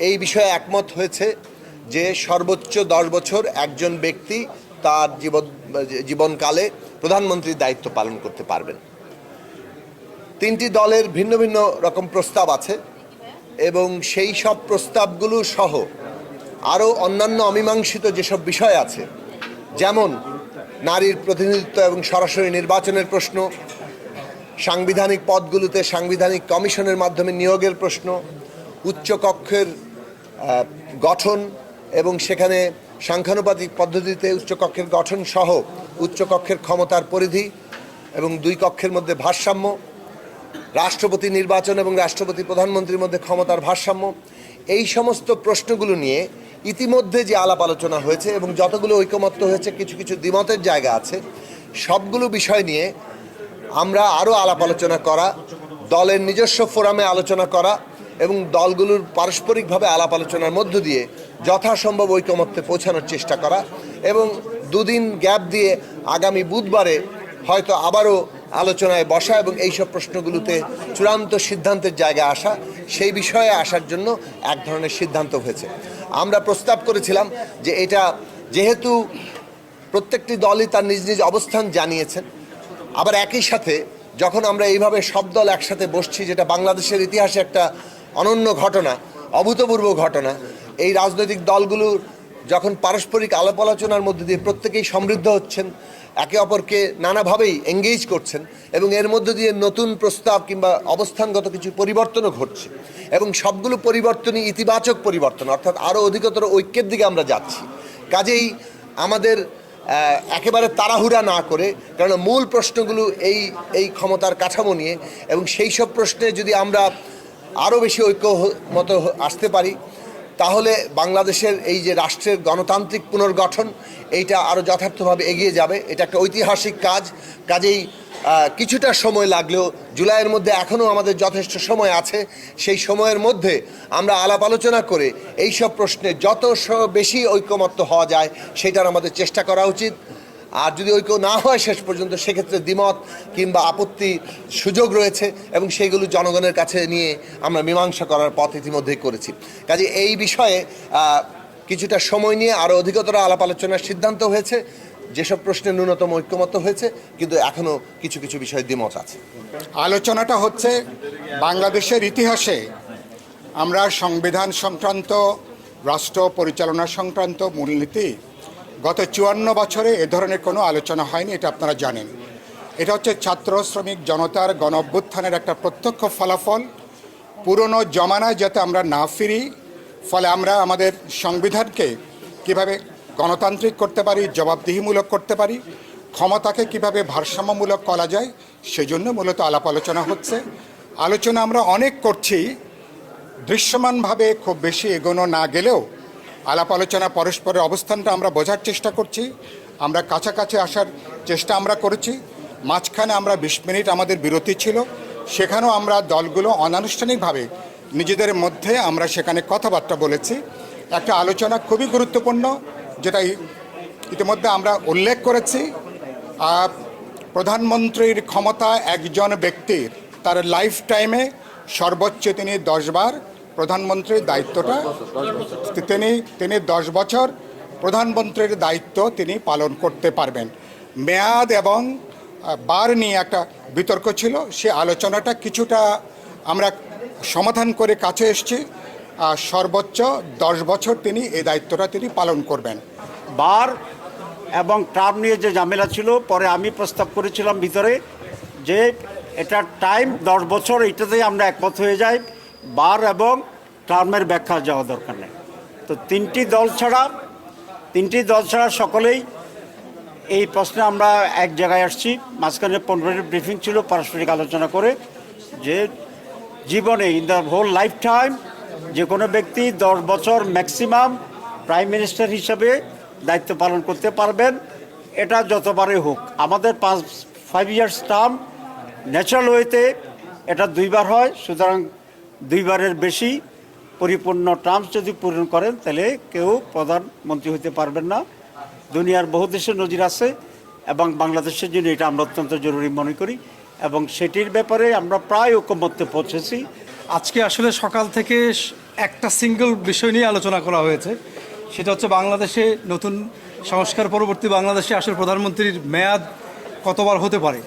এই বিষয়ে একমত হয়েছে যে সর্বোচ্চ 10 বছর একজন ব্যক্তি তার জীবনকালে প্রধানমন্ত্রীর দায়িত্ব পালন করতে পারবেন। 3টি দলের ভিন্ন ভিন্ন রকম প্রস্তাব আছে এবং সেই সব প্রস্তাবগুলো সহ আরও অন্যান্য অমীমাংসিত যেসব বিষয় আছে, যেমন নারীর প্রতিনিধিত্ব এবং সরাসরি নির্বাচনের প্রশ্ন, সাংবিধানিক পদগুলোতে সাংবিধানিক কমিশনের মাধ্যমে নিয়োগের প্রশ্ন, উচ্চকক্ষের গঠন এবং সেখানে সাংখ্যানুপাতিক পদ্ধতিতে উচ্চকক্ষের গঠন সহ উচ্চকক্ষের ক্ষমতার পরিধি এবং 2 কক্ষের মধ্যে ভারসাম্য, রাষ্ট্রপতি নির্বাচন এবং রাষ্ট্রপতি প্রধানমন্ত্রীর মধ্যে ক্ষমতার ভারসাম্য, এই সমস্ত প্রশ্নগুলো নিয়ে ইতিমধ্যে যে আলাপ আলোচনা হয়েছে এবং যতগুলো ঐকমত্য হয়েছে, কিছু কিছু দ্বিমতের জায়গা আছে, সবগুলো বিষয় নিয়ে আমরা আরও আলাপ আলোচনা করা, দলের নিজস্ব ফোরামে আলোচনা করা এবং দলগুলোর পারস্পরিকভাবে আলাপ আলোচনার মধ্য দিয়ে যথাসম্ভব ঐকমত্যে পৌঁছানোর চেষ্টা করা এবং 2 দিন গ্যাপ দিয়ে আগামী বুধবারে হয়তো আবারও আলোচনায় বসা এবং এইসব প্রশ্নগুলোতে চূড়ান্ত সিদ্ধান্তের জায়গায় আসা, সেই বিষয়ে আসার জন্য এক ধরনের সিদ্ধান্ত হয়েছে। আমরা প্রস্তাব করেছিলাম যে এটা যেহেতু প্রত্যেকটি দলই তার নিজ নিজ অবস্থান জানিয়েছেন, আবার একই সাথে যখন আমরা এইভাবে সব দল একসাথে বসছি, যেটা বাংলাদেশের ইতিহাসে একটা অনন্য ঘটনা, অভূতপূর্ব ঘটনা, এই রাজনৈতিক দলগুলোর যখন পারস্পরিক আলাপ আলোচনার মধ্যে দিয়ে প্রত্যেকেই সমৃদ্ধ হচ্ছেন, একে অপরকে নানাভাবেই এঙ্গেজ করছেন এবং এর মধ্য দিয়ে নতুন প্রস্তাব কিংবা অবস্থানগত কিছু পরিবর্তনও ঘটছে এবং সবগুলো পরিবর্তনই ইতিবাচক পরিবর্তন, অর্থাৎ আরও অধিকতর ঐক্যের দিকে আমরা যাচ্ছি। কাজেই আমাদের একেবারে তাড়াহুড়া না করে, কারণ মূল প্রশ্নগুলো এই ক্ষমতার কাঠামো নিয়ে, এবং সেই সব প্রশ্নে যদি আমরা আরও বেশি ঐক্যমত আসতে পারি, তাহলে বাংলাদেশের এই যে রাষ্ট্রের গণতান্ত্রিক পুনর্গঠন, এইটা আরও যথার্থভাবে এগিয়ে যাবে। এটা একটা ঐতিহাসিক কাজ। কাজেই কিছুটা সময় লাগলেও জুলাইয়ের মধ্যে এখনও আমাদের যথেষ্ট সময় আছে। সেই সময়ের মধ্যে আমরা আলাপ আলোচনা করে এই সব প্রশ্নে যত বেশি ঐকমত্য হওয়া যায় সেটার আমাদের চেষ্টা করা উচিত। আর যদি ঐক্য না হয় শেষ পর্যন্ত, সেক্ষেত্রে দ্বিমত কিংবা আপত্তি সুযোগ রয়েছে এবং সেইগুলো জনগণের কাছে নিয়ে আমরা মীমাংসা করার পথ ইতিমধ্যেই করেছি। কাজে এই বিষয়ে কিছুটা সময় নিয়ে আরও অধিকতর আলাপ আলোচনার সিদ্ধান্ত হয়েছে। যেসব প্রশ্নে ন্যূনতম ঐক্যমত্য হয়েছে, কিন্তু এখনও কিছু কিছু বিষয়ে দ্বিমত আছে। আলোচনাটা হচ্ছে বাংলাদেশের ইতিহাসে আমরা সংবিধান সংক্রান্ত, রাষ্ট্র পরিচালনা সংক্রান্ত মূলনীতি গত 54 বছরে এ ধরনের কোনো আলোচনা হয়নি, এটা আপনারা জানেন। এটা হচ্ছে ছাত্র শ্রমিক জনতার গণ অভ্যুত্থানের একটা প্রত্যক্ষ ফলাফল। পুরনো জমানায় যাতে আমরা না ফিরি, ফলে আমরা আমাদের সংবিধানকে কিভাবে গণতান্ত্রিক করতে পারি, জবাবদিহিমূলক করতে পারি, ক্ষমতাকে কিভাবে ভারসাম্যমূলক করা যায়, সেজন্য মূলত আলাপ আলোচনা হচ্ছে। আলোচনা আমরা অনেক করছি, দৃশ্যমানভাবে খুব বেশি এগোনো না গেলেও আলাপ আলোচনা পরস্পরের অবস্থানটা আমরা বোঝার চেষ্টা করছি। আমরা কাছাকাছি আসার চেষ্টা আমরা করেছি। মাঝখানে আমরা 20 মিনিট আমাদের বিরতি ছিল, সেখানেও আমরা দলগুলো অনানুষ্ঠানিকভাবে নিজেদের মধ্যে আমরা সেখানে কথাবার্তা বলেছি। একটা আলোচনা খুবই গুরুত্বপূর্ণ, যেটা ইতিমধ্যে আমরা উল্লেখ করেছি। প্রধানমন্ত্রীর ক্ষমতা একজন ব্যক্তির তার লাইফ টাইমে সর্বোচ্চ তিনি 10 বার প্রধানমন্ত্রীর দায়িত্বটা তিনি 10 বছর প্রধানমন্ত্রীর দায়িত্ব তিনি পালন করতে পারবেন। মেয়াদ এবং বার নিয়ে একটা বিতর্ক ছিল, সে আলোচনাটা কিছুটা আমরা সমাধান করে কাছে এসেছি। সর্বোচ্চ 10 বছর তিনি এই দায়িত্বটা তিনি পালন করবেন। বার এবং টার্ম নিয়ে যে ঝামেলা ছিল, পরে আমি প্রস্তাব করেছিলাম ভিতরে যে এটা টাইম 10 বছর, এটাতেই আমরা একমত হয়ে যাই, বার এবং টার্মের ব্যাখ্যা যাওয়া দরকার নেই। তো তিনটি দল ছাড়া সকলেই এই প্রশ্নে আমরা এক জায়গায় আসছি। মাঝখানে 15 মিনিট ব্রিফিং ছিল, পারস্পরিক আলোচনা করে যে জীবনে in the whole life time যে কোনো ব্যক্তি 10 বছর ম্যাক্সিমাম প্রাইম মিনিস্টার হিসাবে দায়িত্ব পালন করতে পারবেন, এটা যতবারই হোক। আমাদের 5 ইয়ার্স টার্ম ন্যাচারাল ওয়েতে এটা 2 বার হয়, সুতরাং 2 বারের বেশি পরিপূর্ণ টার্মস যদি পূরণ করেন তাহলে কেউ প্রধানমন্ত্রী হতে পারবেন না। দুনিয়ার বহু দেশে নজির আছে এবং বাংলাদেশের জন্য এটা আমরা অত্যন্ত জরুরি মনে করি এবং সেটির ব্যাপারে আমরা প্রায় ঐকমত্যে পৌঁছেছি। আজকে আসলে সকাল থেকে একটা সিঙ্গল বিষয় নিয়ে আলোচনা করা হয়েছে, সেটা হচ্ছে বাংলাদেশে নতুন সংস্কার পরবর্তী বাংলাদেশে আসলে প্রধানমন্ত্রীর মেয়াদ কতবার হতে পারে।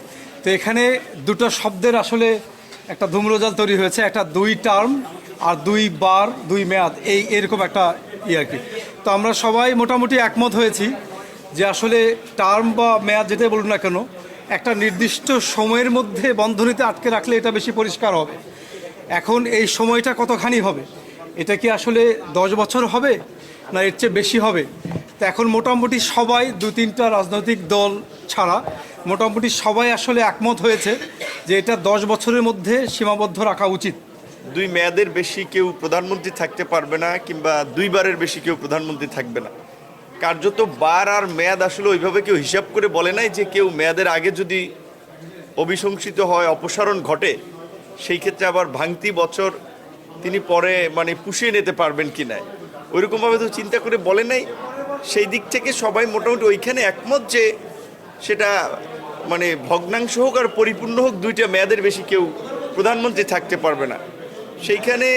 তো এখানে দুটো শব্দের আসলে একটা ধূম্রজাল তৈরি হয়েছে, একটা 2 টার্ম আর 2 বার 2 মেয়াদ, এরকম একটা আর কি। তো আমরা সবাই মোটামুটি একমত হয়েছি যে আসলে টার্ম বা মেয়াদ যেটাই বলুন না কেন, একটা নির্দিষ্ট সময়ের মধ্যে বন্ধনীতে আটকে রাখলে এটা বেশি পরিষ্কার হবে। এখন এই সময়টা কতখানি হবে, এটা কি আসলে 10 বছর হবে না এর চেয়ে বেশি হবে? তো এখন মোটামুটি সবাই 2-3টা রাজনৈতিক দল ছাড়া মোটামুটি সবাই আসলে একমত হয়েছে যে এটা 10 বছরের মধ্যে সীমাবদ্ধ রাখা উচিত। 2 মেয়াদের বেশি কেউ প্রধানমন্ত্রী থাকতে পারবে না, কিংবা 2 বারের বেশি কেউ প্রধানমন্ত্রী থাকবে না। কার্যত বার আর মেয়াদ আসলে ওইভাবে কেউ হিসাব করে বলে নাই যে কেউ মেয়াদের আগে যদি অভিশংসিত হয়, অপসারণ ঘটে, সেই ক্ষেত্রে আবার ভাঙতি বছর তিনি পরে মানে পুষিয়ে নিতে পারবেন কি না, ওইরকমভাবে তো চিন্তা করে বলে নাই। সেই দিক থেকে সবাই মোটামুটি ওইখানে একমত যে সেটা মানে ভগ্নাংশ হোক আর পরিপূর্ণ হোক, 2টা মেয়াদের বেশি কেউ প্রধানমন্ত্রী থাকতে পারবে না। সেইখানে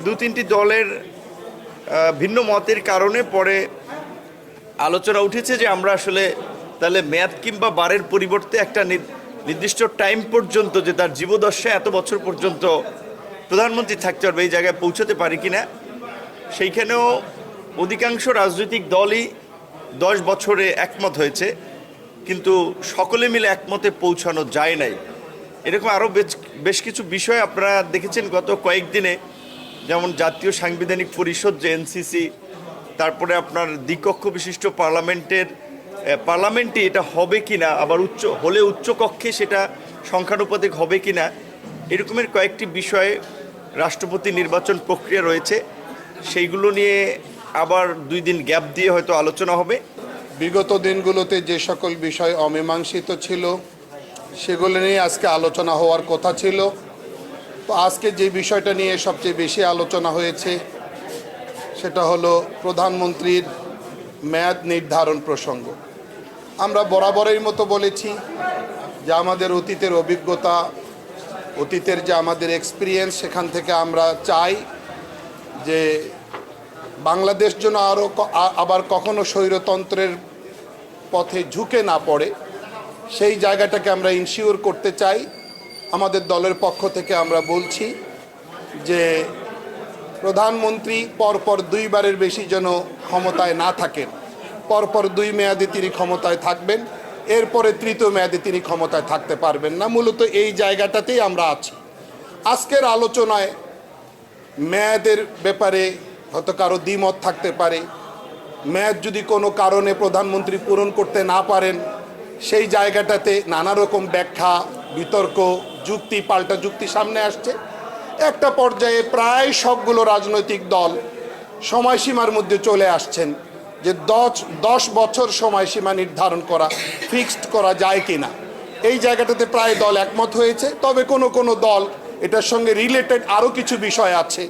2-3টি দলের ভিন্ন মতের কারণে পরে আলোচনা উঠেছে যে আমরা আসলে তাহলে মেয়াদ কিংবা বারের পরিবর্তে একটা নির্দিষ্ট টাইম পর্যন্ত, যে তার জীবদশায় এত বছর পর্যন্ত প্রধানমন্ত্রী থাকতে পারবে, এই জায়গায় পৌঁছতে পারি কিনা। সেইখানেও অধিকাংশ রাজনৈতিক দলই 10 বছরে একমত হয়েছে, কিন্তু সকলে মিলে একমতে পৌঁছানো যায় নাই। এরকম আরও বেশ কিছু বিষয় আপনারা দেখেছেন গত কয়েকদিনে, যেমন জাতীয় সাংবিধানিক পরিষদ যে এনসিসি, তারপরে আপনার দ্বিকক্ষ বিশিষ্ট পার্লামেন্টে এটা হবে কিনা, আবার উচ্চ কক্ষে সেটা সংখ্যানুপাতিক হবে কিনা, এরকমের কয়েকটি বিষয়ে রাষ্ট্রপতি নির্বাচন প্রক্রিয়া রয়েছে। সেইগুলো নিয়ে আবার 2 দিন গ্যাপ দিয়ে হয়তো আলোচনা হবে। বিগত দিনগুলোতে যে সকল বিষয় অমীমাংসিত ছিল সেগুলো নিয়ে আজকে আলোচনা হওয়ার কথা ছিল। তো আজকে যে বিষয়টা নিয়ে সবচেয়ে বেশি আলোচনা হয়েছে সেটা হলো প্রধানমন্ত্রীর মেয়াদ নির্ধারণ প্রসঙ্গ। আমরা বরাবরের মতো বলেছি যে আমাদের অতীতের অভিজ্ঞতা, অতীতের যে আমাদের এক্সপিরিয়েন্স, সেখান থেকে আমরা চাই যে বাংলাদেশ যেন আবার কখনো স্বৈরতন্ত্রের পথে ঝুঁকে না পড়ে, সেই জায়গাটাকে আমরা ইনশিওর করতে চাই। আমাদের দলের পক্ষ থেকে আমরা বলছি যে প্রধানমন্ত্রী পরপর 2 বারের বেশি যেন ক্ষমতায় না থাকেন, পরপর 2 মেয়াদে তিনি ক্ষমতায় থাকবেন, এরপরে 3য় মেয়াদে তিনি ক্ষমতায় থাকতে পারবেন না। মূলত এই জায়গাটাতেই আমরা আছি। আজকের আলোচনায় মেয়াদের ব্যাপারে হয়তো কারো দ্বিমত থাকতে পারে। মেয়াদ যদি কোনো কারণে প্রধানমন্ত্রী পূরণ করতে না পারেন, সেই জায়গাটাতে নানা রকম ব্যাখ্যা, বিতর্ক, যুক্তি, পাল্টা যুক্তি সামনে আসছে। একটা পর্যায়ে প্রায় সবগুলো রাজনৈতিক দল সময়সীমার মধ্যে চলে আসছেন যে 10 বছর সময়সীমা নির্ধারণ করা, ফিক্সড করা যায় কি না। এই জায়গাটাতে প্রায় দল একমত হয়েছে। তবে কোনো দল এটার সঙ্গে রিলেটেড আরও কিছু বিষয় আছে,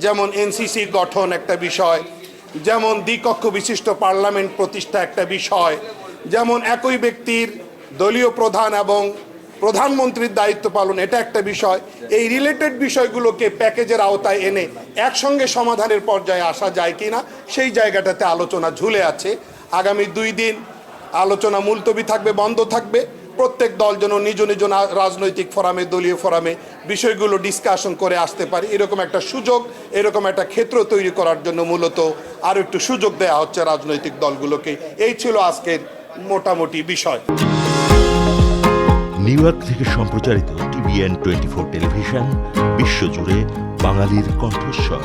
যেমন এনসিসি গঠন একটা বিষয়, যেমন দ্বিকক্ষ বিশিষ্ট পার্লামেন্ট প্রতিষ্ঠা একটা বিষয়, যেমন একই ব্যক্তির দলীয় প্রধান এবং প্রধানমন্ত্রীর দায়িত্ব পালন, এটা একটা বিষয়। এই রিলেটেড বিষয়গুলোকে প্যাকেজের আওতায় এনে একসঙ্গে সমাধানের পর্যায়ে আসা যায় কি না, সেই জায়গাটাতে আলোচনা ঝুলে আছে। আগামী 2 দিন আলোচনা মুলতবি থাকবে, বন্ধ থাকবে। প্রত্যেক দল যেন নিজ নিজ রাজনৈতিক ফোরামে, দলীয় ফোরামে বিষয়গুলো ডিসকাশন করে আসতে পারে, এরকম একটা সুযোগ, এরকম একটা ক্ষেত্র তৈরি করার জন্য মূলত আরও একটু সুযোগ দেওয়া হচ্ছে রাজনৈতিক দলগুলোকে। এই ছিল আজকের মোটামুটি বিষয়। নিউ ইয়র্ক থেকে সম্প্রচারিত TVN 24 টেলিভিশন, বিশ্বজুড়ে বাঙালির কণ্ঠস্বর।